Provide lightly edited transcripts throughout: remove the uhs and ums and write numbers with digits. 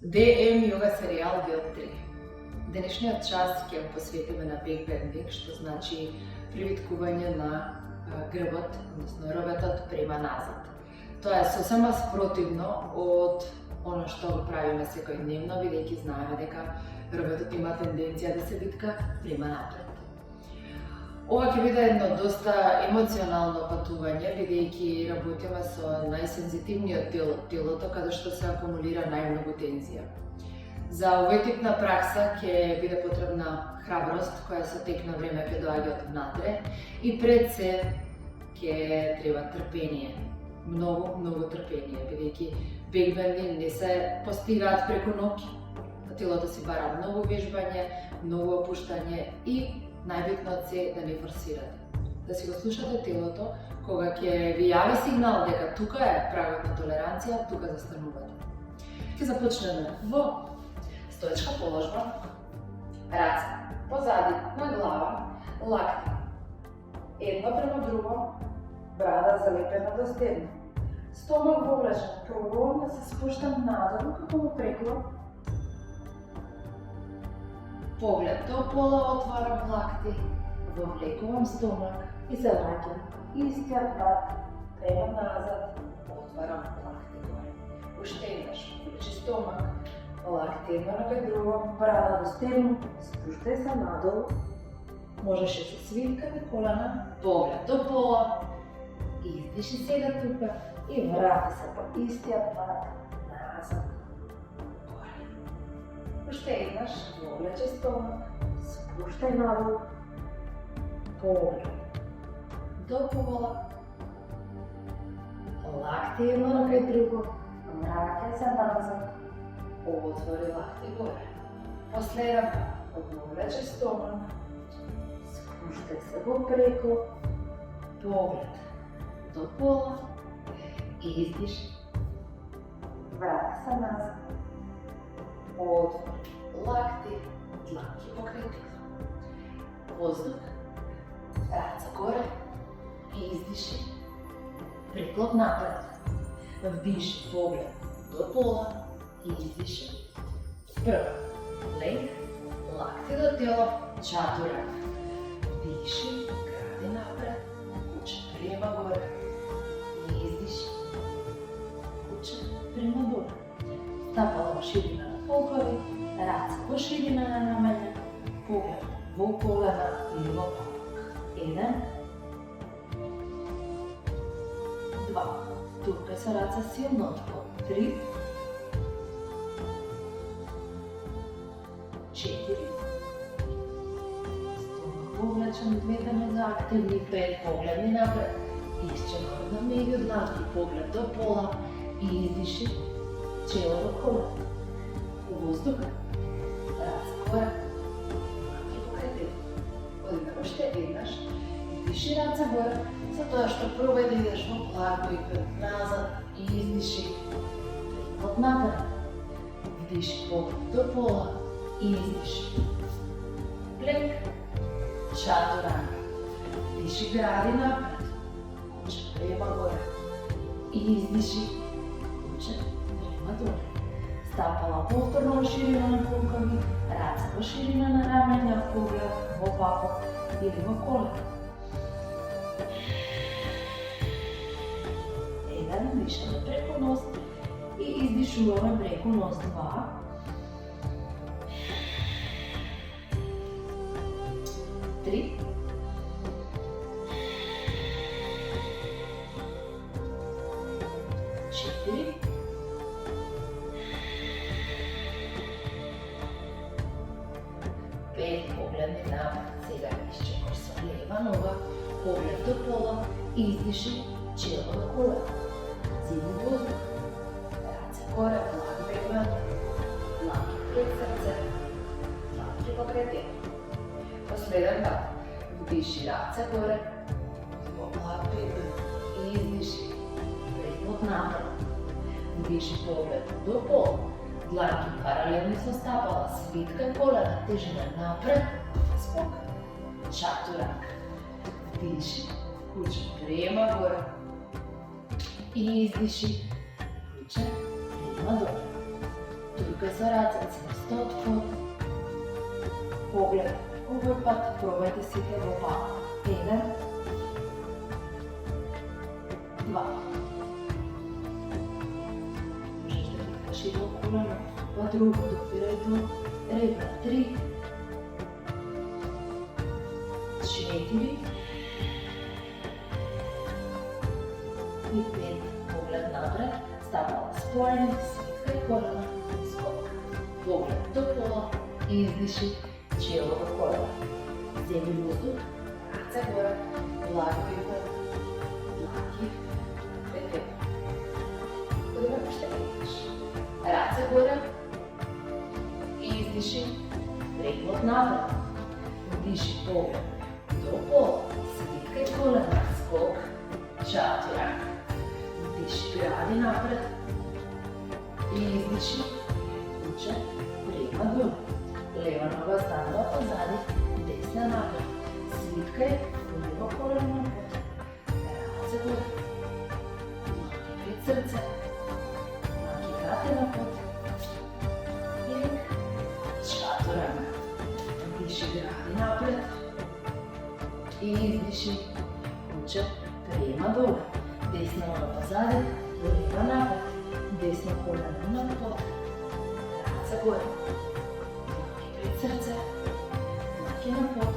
DM Yoga серијал дел 3. Денешниот час ќе го посветиме на бек бендинг, што значи привиткување на грбот, односно ребетот према назад. Тоа е сосема спротивно од оно што го правиме секојдневно, бидејќи знаеме дека ребетот има тенденција да се витка према напред. Ова ќе биде едно доста емоционално патување, бидејќи работиме со најсензитивниот дел од телото, каде што се акумулира најмногу тензија. За овој тип на пракса ќе биде потребна храброст, која со тек на време ќе доаѓа од внатре, и пред се ќе треба трпение. Многу трпение, бидејќи бекбендинг не се постигаат преку ноќ. Телото си бара многу вежбање, многу опуштање и најбитно од се да не форсирате. Да си го слушате телото, кога ќе ви јави сигнал дека тука е прагот на толеранција, тука застанувате. Ќе започнеме во стоечка положба, раце позади на глава, лакти едно према друго, брада залепена до стегна. Стомак вовлечен, пробувам да се спуштам надолу како во преклон. Поглед до пола, отварам лакти, вовлекувам стомак и се враќам. Истиот пат, према назад, отварам лакти горе. Уште еднаш, влечи стомак, лакти едно на друго, брада до стегно, спуштај се надолу. Можеше се свиткате колена, поглед до пола, издиши сега тука и врати се по истиот пат назад. Уште еднаш, повлече стомак, спуштај надолу, поглед до пола, лакти едно на друго, враќај се назад, отвори лакти горе. Последен пат, повлече стомак, спуштај се во преклон, поглед до пола, издиши, врати се назад, отвори лакти, дланки покрај тело. Воздух, раце горе, издиши, преклон напред, вдиши, поглед до пола, издиши, прв, лег, лакти до тело, чатурак, диши, гради напред, куче према горе, издиши, куче према долу. Стапала во ширина на полкови, раце во ширина на рамења, поглед во колена или во памак. 1, 2, туркај со раце силно отпол. 3, 4, стомак повлечен, двете нозе активни, 5, погледни напред, исчекор на меѓу дланки, поглед до пола и издиши, чело во колено. Воздух, раце горе, лакти покрај тело. Одиме уште еднаш, диши раце горе, за тоа што пробај да идеш во плако и пред назад и издиши, преклон напред. Вдиши поглед до пола и издиши. Плек, чатурак, диши гради напред, куче према горе и издиши, куче према долу. Стапала повторно во ширина на полкови, раце во ширина на рамења, поглед во папок или во колено. 1, дишаме преку нос и издишуваме преку нос. 2, 3, 4, 5, погледни напред, сега исчекор со лева нога, поглед до пола, издиши, чело на колено. Зими воздух, раце горе, благ бегман, дланки пред срце, дланки покрај тело. Последен пат, вдиши раце горе, во благ бегман, издиши, преклон напред, вдиши поглед до пола, дланки паралелни со стапала, свиткај колена, тежина напред, скок, чатурак, вдиши, куче према горе и издиши, куче према долу. Tukaj so race, cvrsto odpod. Pogled v vrpat, probajte si te v opak. 1, 2. Možeš da dihtaš jedno koleno, pa drugo, dopiraj do rebra. 3, 4 in 5. Pogled napred, stavljamo spolje, svitkaj kolena, skok. Pogled do pola, izdiši, čelo do kolena. Vzemi vzduh, race gore, dlaki vrh, dlaki predel. Tako da me poštevitaš. Race gore, izdiši, pregled napred. Vdiši pogled do pola, svitkaj kolena, skok, čaturank. Vdiši gradi napred. Izdiši, kuče, prema dol. Leva noga stavila pozadi, desna napred. Svitkaj, levo koleno napred. Race gor. Dlaki pred srce. Dlaki vrate na pot. In čaturank. Vdiši gradi napred. Izdiši, kuče, prema dol. Desna noga pozadi, leva napred. Desno koleno na pot. Race gor. Dlaki pred srce. Dlaki na pot.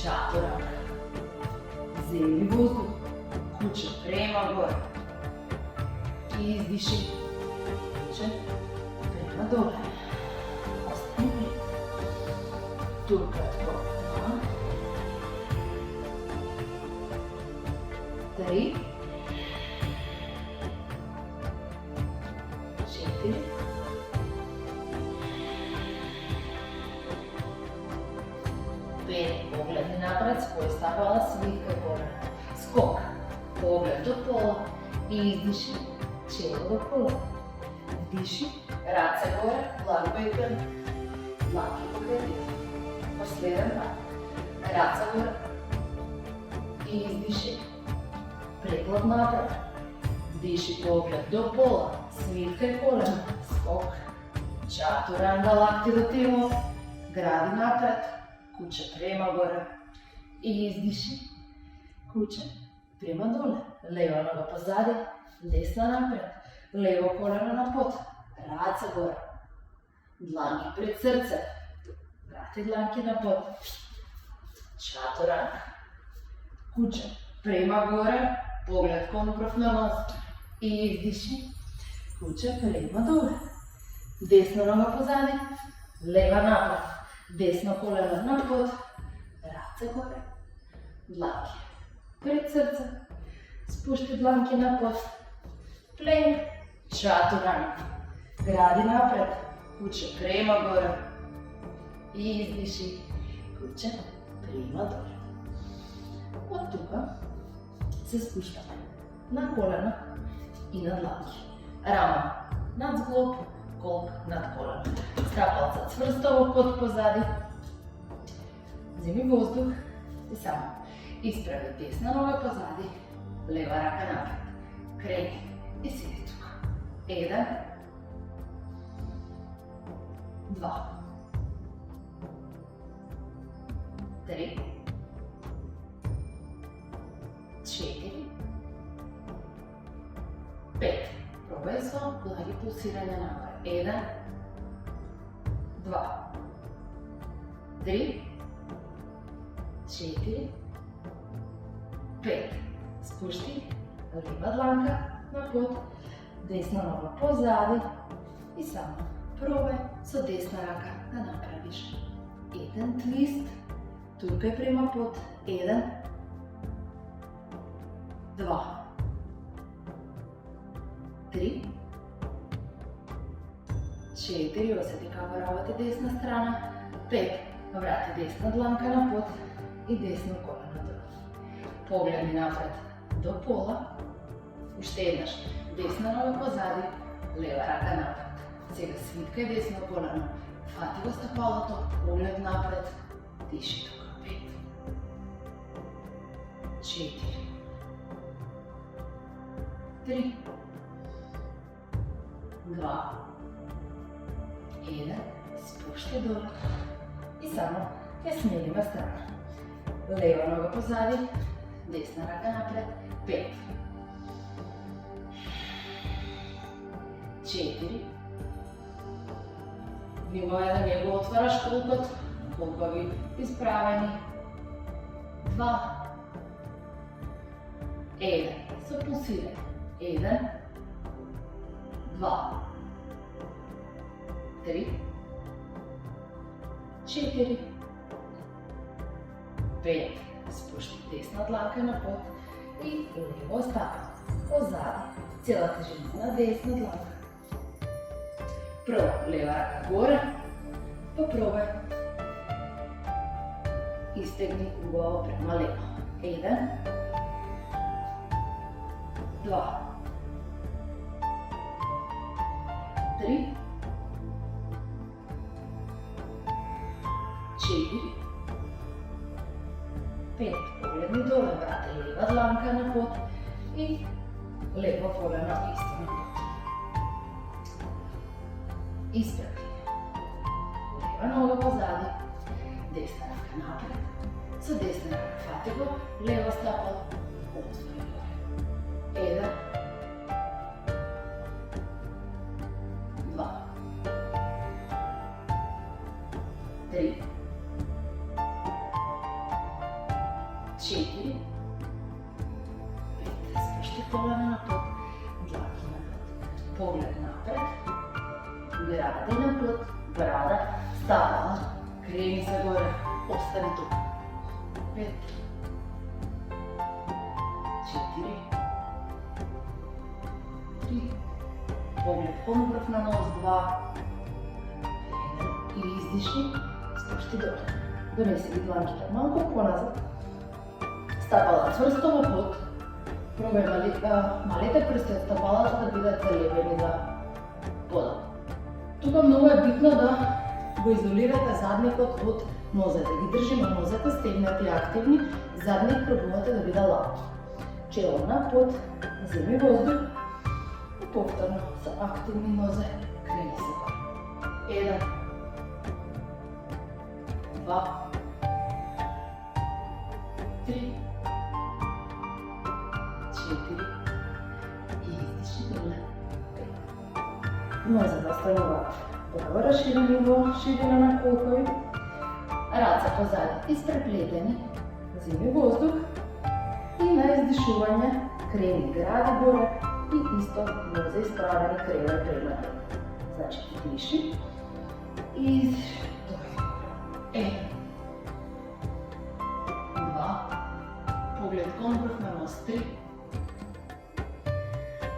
Čaturank. Vzemi vzduh. Kuče prema gor. Izdiši. Kuče prema dole. Ostani pri. Tu kratko. 2, 3, 4, 5. Pogledi napred, spoj stavila, svitkaj gore. Skok. Pogled do pola. Izdiši, čelo do pola. Vdiši, race gore, dlak bejten, dlaki pogledi. Posleden pa. Race gore. Izdiši, pregled napred. Vdiši pogled do pola, svitkaj kolena, skok. Čaturanga, lakti do telo, gradi napred, kuče prema gore. Izdiši, kuče prema dole. Leva noga pozadi, desna napred. Levo koleno na pot, race gore. Dlanki pred srce, vrati dlanki na pot. Čaturanga. Kuče prema gore, pogled konprov na nos. Izdiši, kuče prema dole. Desna noga pozadi, leva napred. Desno koleno na pot, race gore. Dlanki pred srce, spušti dlanki na pot. Plank, čaturank. Gradi napred, kuče prema gore. Izdiši, kuče prema dole. Od tukaj se spuščamo na kolena in na dlanki. Rama nad zglob, kolk nad koleno. Stapalca cvrstovo pot pozadi. Vzemi vzduh i samo ispravi desna noga pozadi, leva raka napred. Kreni i sidi tukaj. 1, 2, 3, 4, 5. Probaj so blagi pulsiranja nagore. 1, 2, 3, 4, 5. Spušti leva dlanka na pot, desna noga pozadi i samo probaj so desna raka da napraviš. 1 twist, tukaj prema pot. 1, 2, 3, 4, osjeti kako ravate desna strana. 5, vrati desna dlanka na pot i desno koleno dol. Pogledi napred do pola, uštednaš desna noga pozadi, leva raka napred. Сега свиткай десно колено, фати го стъпалото, поглед напред, диши тук. 5, 4, 3, 2, Jedan, spušti dol i samo je smjeni na stranu. Leva noga pozadi, desna raka napred, 5, 4, nivo 1 njegu otvaraš kulkot, kolkovi ispraveni, 2, 1, sapulsiraj, 1, 2, 3, 4, 5, spušti desna dlaka na pod i lijevo stava, pozadi, cijela težina na desna dlaka. Prvo, lijeva raka gore, pa probaj. Istegni glavu prema lijevo. 1, 2, 3, 4, 5, pogledni dole, vrati lijeva dlanka na pod i lijevo koleno isto na pod. Isprati. Lijeva noga pozadi, desna raka napred. Sa desne raka fatigo, lijeva stopalo, otvori gore. 1, 2, 3, 4, 5, spušti kolena na pod, dlaki na pod, pogled napred, gradi na pod, brada, stava, kreni se gore, ostani tu. 5, 4, 3, pogled pomograf na nos, 2, 1 i izdiši, spušti dole. Donesi dlanke malko ponazad, stopala čvrsto na pod, probaj malite prste od stopalata da бидат залепени за пода. Тука много е битно да го изолирате задникот од нозете. Ги држиме нозете стегнати активни, задник пробувате да биде лак. Чело на под, земи воздух и повторно со активни нозе крени се горе. 1, 2, 3, 4 и издиши доле. 5. Нозе да останува право разширено ниво, ширина на колкови. Раце позади испреплетени, земи воздух и на издишување крени гради горе и исто нозе исправени креве према. Значи ти диши и издиши. 1, 2, поглед конбров на нос, 3,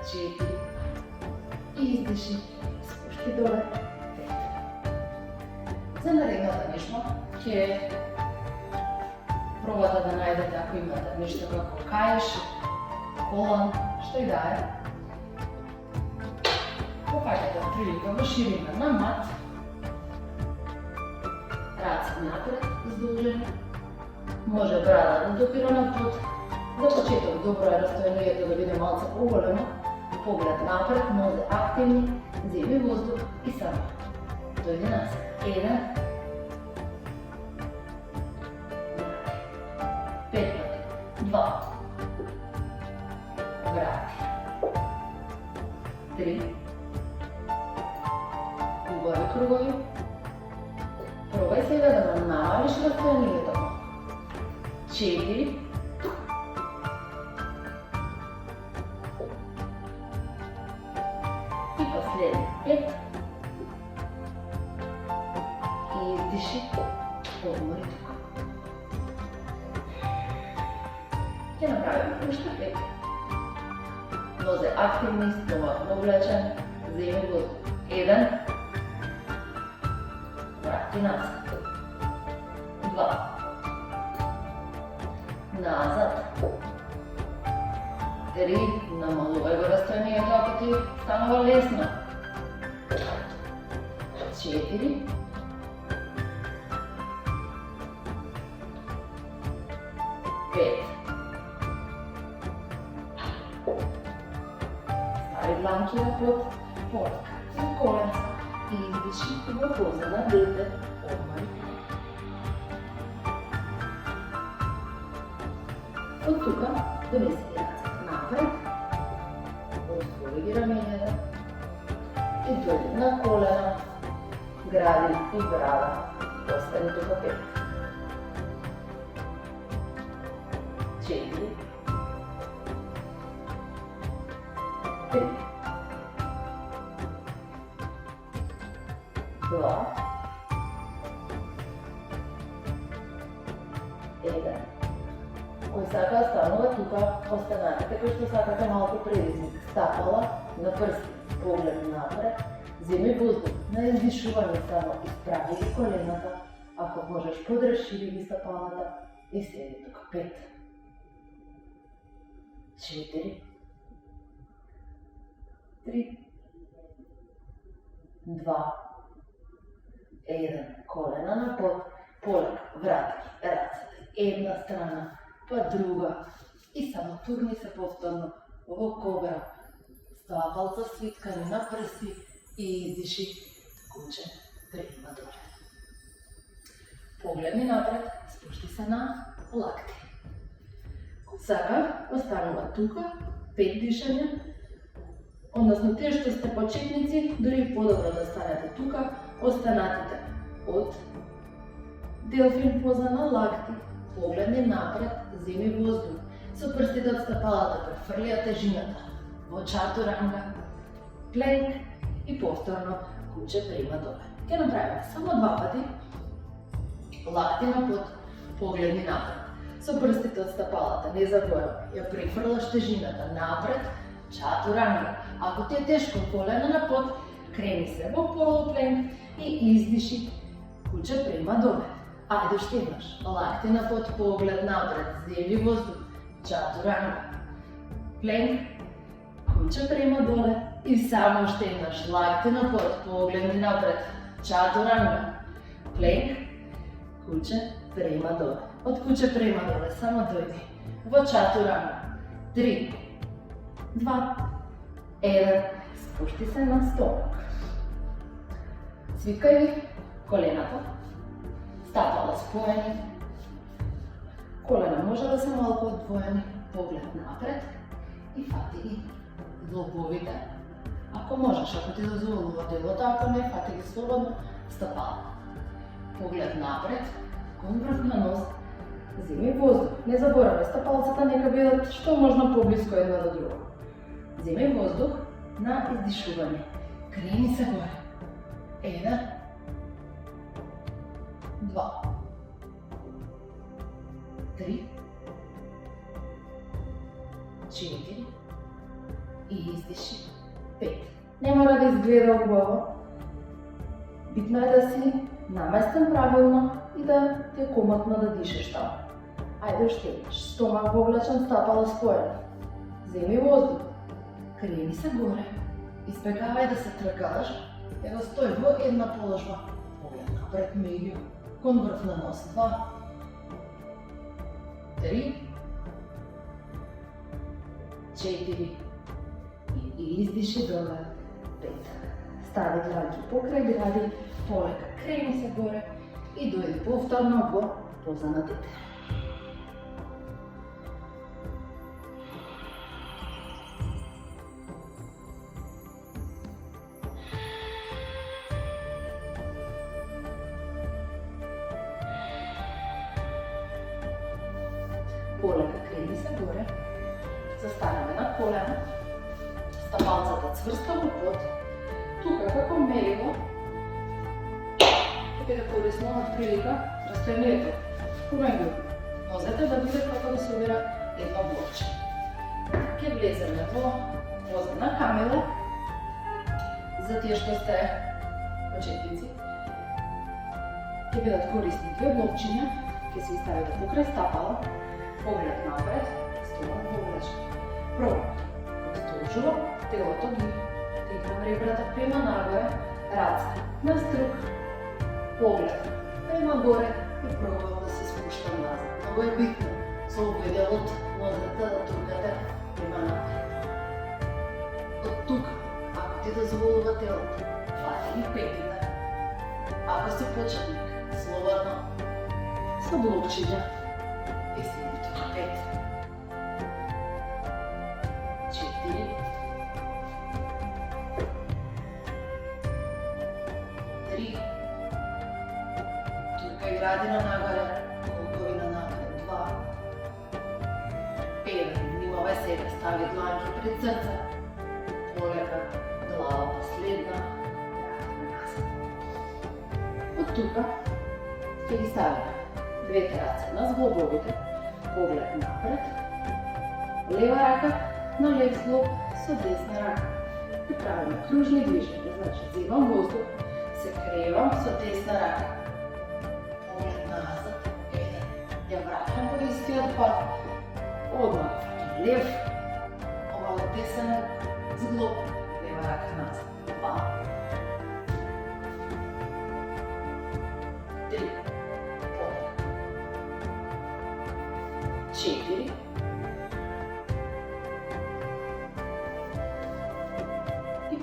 4 и издиши, спушти доле, 5. За наредната нешма ќе пробате да најдете ако имате нешто како каеш, колан, што и да е. Попаѓате прилика во ширина на мат, раце напред, здолжени. Може брада да допира на под. За почеток добро е растојанието да биде малце поголемо. Поглед напред, нозе активни, земи воздух и само. Дојди назад. 1, 5, 2, врати. 3, убави кругови. Пробај сега да намалиш растојанието. 4, и последни 5 и издиши, одмори тука. Ќе направим уште 5. Нозе активни, стомак облечен, земи воздух. 1, врати назад. 2, назад. 3, намалувај го растојанието ако ти станува лесно. 4, 5. Стави дланки на под, потка, колена и издиши и во поза на дете. Одмори. От тука донеси ръцете напред. Отвори ги раменята. И дойди на колена. Гради и брада. Остани тука 5. 4. 3. 2. 1. Кој сака останува тука, останете кој што сакате малку предизвик. Стапала на прсти, поглед напред, земи воздух, на издишување само исправи ги колената, ако можеш подрешири ги стапалата и седи тука 5. 4. 3. 2. 1. Колена на под, полека, врати рацете. Една страна, па друга. И само турни се повторно во кобра. Стапалца свиткани на прсти и издиши. Куче, прима доле. Погледни напред, спушти се на лакти. Сега останува тука 5 дишања. Односно, тие што сте почетници, дори подобро да станете тука, останатите од делфин поза на лакти, погледни напред, земи воздух, со прстите од стапалата префрлија тежината, во чатуранга, пленк и повторно куче прима доле. Ќе направиме само 2 пати, лакти на под, погледни напред, со прстите од стапалата, не заборавај, ја префрлаш тежината напред, чатуранга. Ако ти е тешко колено на под, крени се во полупленк и издиши, куче прима доле. Ајде уште еднаш, лакти на под, поглед напред, земи воздух, чатуранга, пленк, куче прима доле и само уште еднаш, лакти на под, погледни напред, чатуранга, пленк, куче прима доле. Од куче прима доле само дојди во чатуранга. 3, 2, 1, спушти се на стомак. Свиткај ги колената, стапала споени, колена може да се малку одвоени, поглед напред и фати ги злобовите. Ако можеш, ако ти дозволува телото, ако не, фати ги слободно, стапала. Поглед напред, кон врв на нос, земи воздух. Не заборавај, стапалцата нека бидат што можно поблиско една до друга. Земи воздух на издишување. Крени се горе. 1, 2, 3, 4 и издиши 5. Не мора да изгледа убаво. Битно е да си наместен правилно и да ти е комотно да дишеш таму. Ајде уште еднаш. Стомак повлечен, стапала споена. Земи воздух. Крени се горе. Избегавај да се тркалаш, ево стои во една положба. Поглед напред, меѓу, кон врв на нос. 2, 3, 4 и издиши доле 5. Стави дланки покрај гради, полека крени се горе и дојди повторно во поза на дете. Полека крени се горе, застанеме на колена, стапалцата цврста во под, тука како мерило, ќе биде корисно од прилика растојанието помеѓу нозете да биде како да се обира едно блокче. Ќе влеземе во поза на камела, за тие што сте почетници. Ќе бидат корисни две блокчиња, ќе се ставите покрај стапала, поглед напред, стомак повлечен. Прво, отторжува, телото ги тегнам ребрата према нагоре, раце на струк, поглед према горе и пробувам да се спуштам назад. Много е битно со овој дел од нозете да туркате према напред. Од тука, ако ти дозволува телото, фати ги петите, početnik. Slobodno. Sa blokčenja. I sedi tu. 5. 4. 3. Turkaj gradina nagore. Kolkovina napred. 2. 5. Nimove sebe. Stavi dlanke pred srce. Polega. Glava poslednja. Od tukaj sledi stavimo 2 terace na zglobovite, pogled napred, leva raka na lev zglob, so desna raka. Pripravimo kružni dvižnik, znači zimam vozduk, se krevam, so desna raka. Pogled nazad, 1. Ja vraćam po isti odpor, odmah lev, ovo desen zglob, leva raka nazad, 2. 3, 4, 5,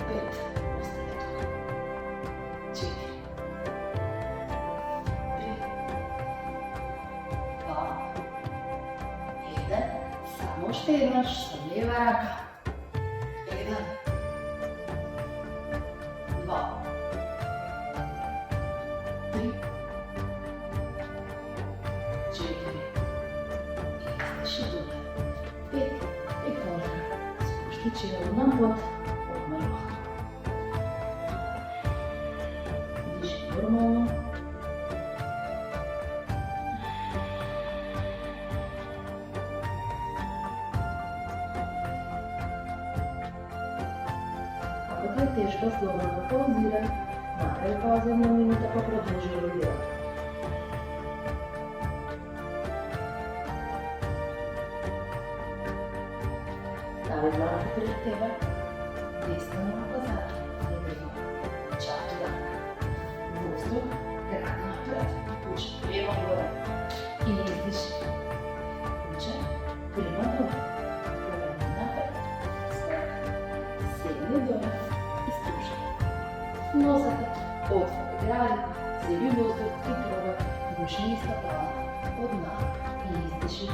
ostane tu. 4, 3, 2, 1, samo štenaš, sa lijeva raka. 1, 2, 3, 4, izdiši dole, 5 i kolega, spušti čelo na pod, odmah lako. Diši normalno. Ako ti je teško, slobodno pauziraj, napravi pauzu 1 minuta pa produži ovaj dio. Stavi dlanke pred tebe, desna noga pozad, ledimo, čaturak, vozduk, gradi napred, puši prema gore i izdiši, puče prema dole, pogledi napred, skak, sedni dole i spuštaj. Nozad, otvori gradi, sebi vozduk i probaj bušni stopala od dna i izdiši,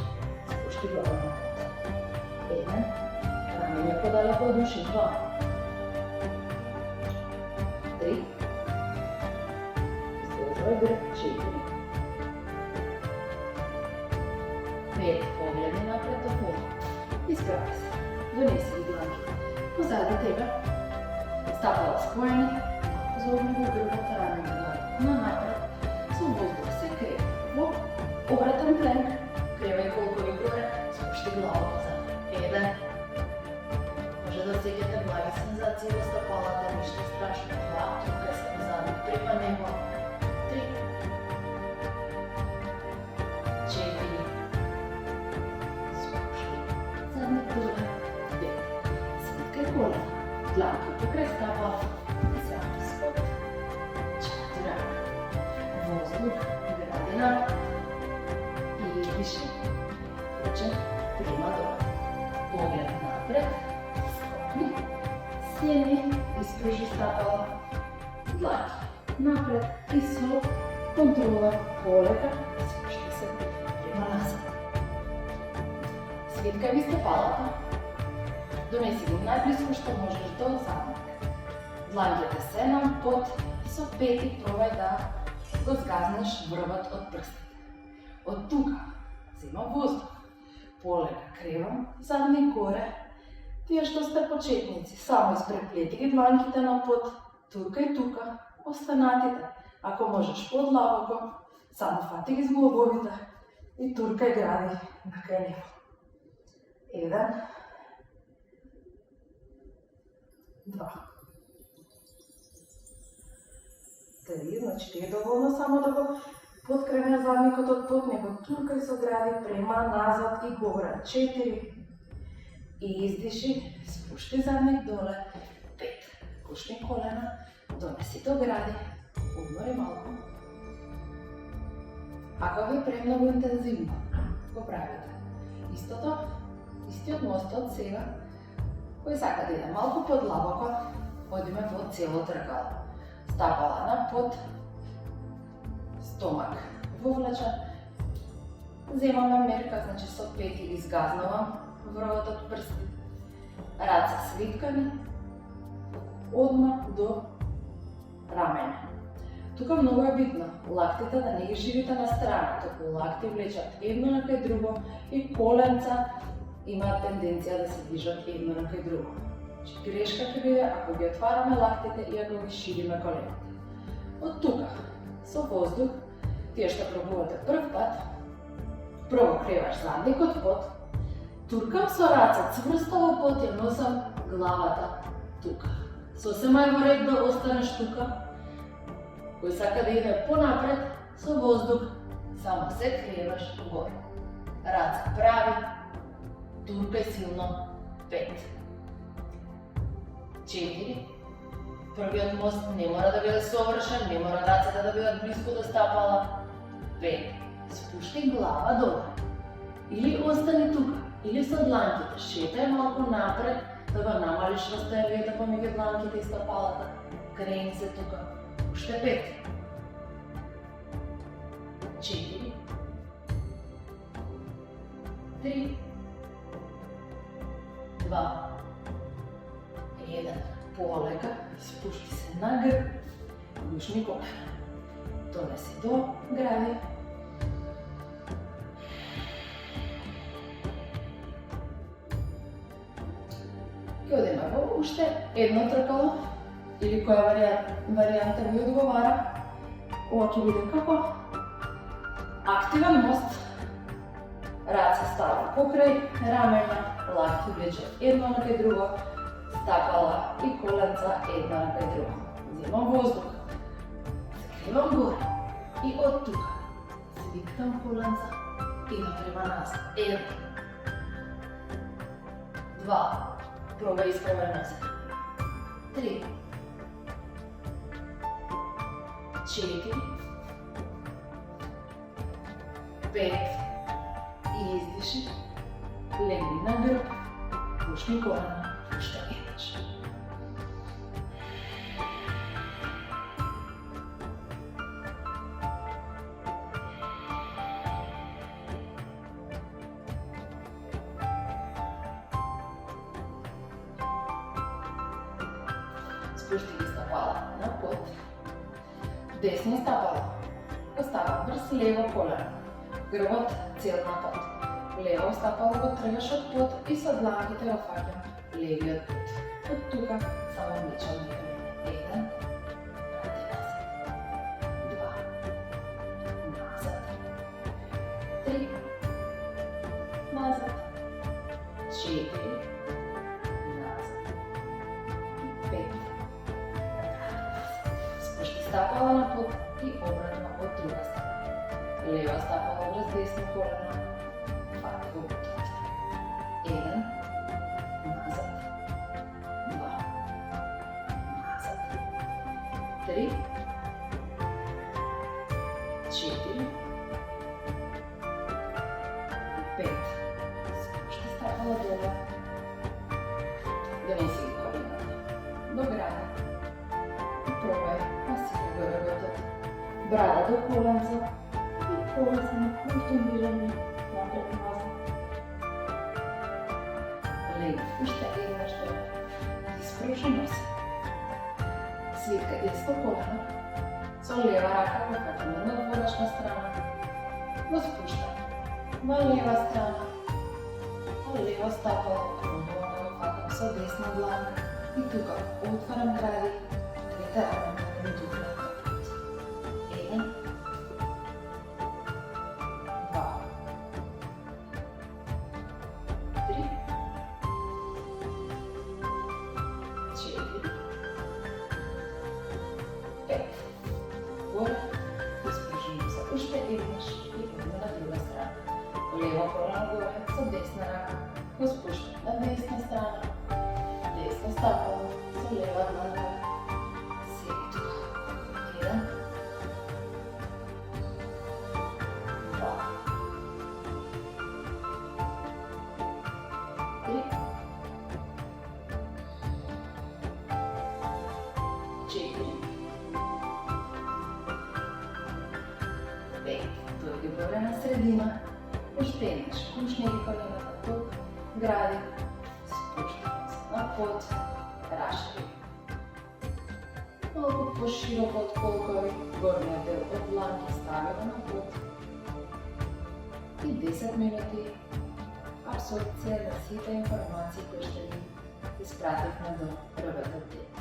spušti glavu na pod. 1, ramenje podaleko od uši, 2, 3, izdržaj grb, 4, 5, pogledi napred do pola, ispravi se, donesi dlanke pozadi tebe, stapala spojeni, pozorni u grbo, ramenje na napred, so vozduk se krevo, obratan plank, krevaj kolkovi gore, spušti glavu pozad. 1. Може да усетите благи сензации во стопалата, ништо страшно. 2. Tukaj se pozadnji pripanemo. 3. 4. Spušti. Zadnji dole. 5. Svitkaj kolena. Dlanke pokraj stopala. Zadnji skok. Čaturak. Vozduk. Gradi napred. I diši. Puče. Prima dole. Pogled napred, stopni, sjeni, ispruži stopala, dlanke napred i slop, kontrola polega, spušti se prema nazad. Svitkaj vi stopalata, donesi ga najbližje što možeš do zadnjega. Dlanke tesenom pod, so peti, probaj da go zgazneš vrvat od prstite. Od tuka zima vozduk. Polega krevam, zadnji gore, vije što ste početnici, samo isprepletite dlankite na pod, turkaj tuka, ostanatite, ako možeš pod lavokom, samo fatik iz globovita i turkaj gradi na kraj lijevo. 1, 2, 3, znači ti je dovoljno samo da go potkrene zadnikot od pod, nego turkaj se ogradi prema nazad i gore. 4. I izdiši, spušti zadnik dole. 5. Kušni kolena, donesi do gradi, odmori malo. Ako je premnogo intenzivno, popravite. Isto to, isti odnos od sega, koji sad kad ide malo pod laboko, odime pod cijelo trgalo. Stapala na pod, стомак вовлечен. Земаме мерка, значи со пети изгазнувам врвот од прсти. Раце свиткани, одма до рамене. Тука многу е битно, лактите да не ги живите на страна, току лакти влечат едно на кај друго и коленца имаат тенденција да се движат едно на кај друго. Грешка ќе биде ако ги отвараме лактите и ако ги шириме колените. Од тука, со воздух, тие што пробувате прв пат, прво креваш задникот под, туркам со раце цврсто во под, ја носам главата тука. Сосема е во ред да останеш тука. Кој сака да иде понапред, со воздух, само се креваш горе. Раце прави, туркај силно, 5. 4. Првиот мост не мора да биде совршен, не мора рацете да бидат близко до стапала. 5. Спушти глава долу. Или остани тука, или со дланките. Шетај малку напред, да го намалиш расстојанието помеѓу дланките и стапалата. Крени се тука. Уште 5. 4. 3. 2. 1. Полека, спушти се на грб, гушни колена. Донеси до гради. Ќе одиме во уште едно тркало, или која варијанта ви одговара. Ова ќе биде како активен мост. Раце става покрај рамена, лакти влечат едно на кај друго, стапала и коленца едно на кај друго. Земам воздух, скривам горе и од тука свиктам коленца и напрема назад. 1. 2. Пробај исправај назад. 3. 4. 5. И издиши. Легни на грб, пушни колена, уште еднаш. Спушти ги стапала на под. Десни стапала. Остава врз лево колено. Грбот цел на под. Лево стапало го тргаш од под и со дланките го фаќам левиот под. Од тука само влечам некаде. 1. Врати назад. 2. Назад. 3. Назад. 4. Назад. 5. Спушти стапала на под и обратно од друга страна. Лева стапала врз десно колено. Фати го готовите. 1. Назад. 2. Назад. 3. 4. 5. Спушти стапала долу. Донеси ги колената до града. И пробај пасиво го работат. Брада до коленца и коленца на култом движење напред и назад. Легни уште еднаш да испруши нос. Свиткај десно колено. Со лева рака го фатаме на одворачна страна. Го спуштам на лева страна. Со лево стапало пробувам да го фатам со десна дланка. И тука отварам гради. Трета рамена да ми дупне на пот. 1. 2. 3. 4. 5. Горе. Испружимо се уште еднаш и одиме на друга страна. Лево колено горе со десна рака. Го спуштам на десна страна. Десно стапало со лева дланка. Седи тука. 1. 2. 3. 4. 5. средина, поштенеш кучнеги колената тук, гради, спуштаме се на под, рашири. Малко по-широко отколко е горният дел от дланки ставаме на под. И 10 минути абсорбция на сите информации, кои ще ви изпратихме до првата текст.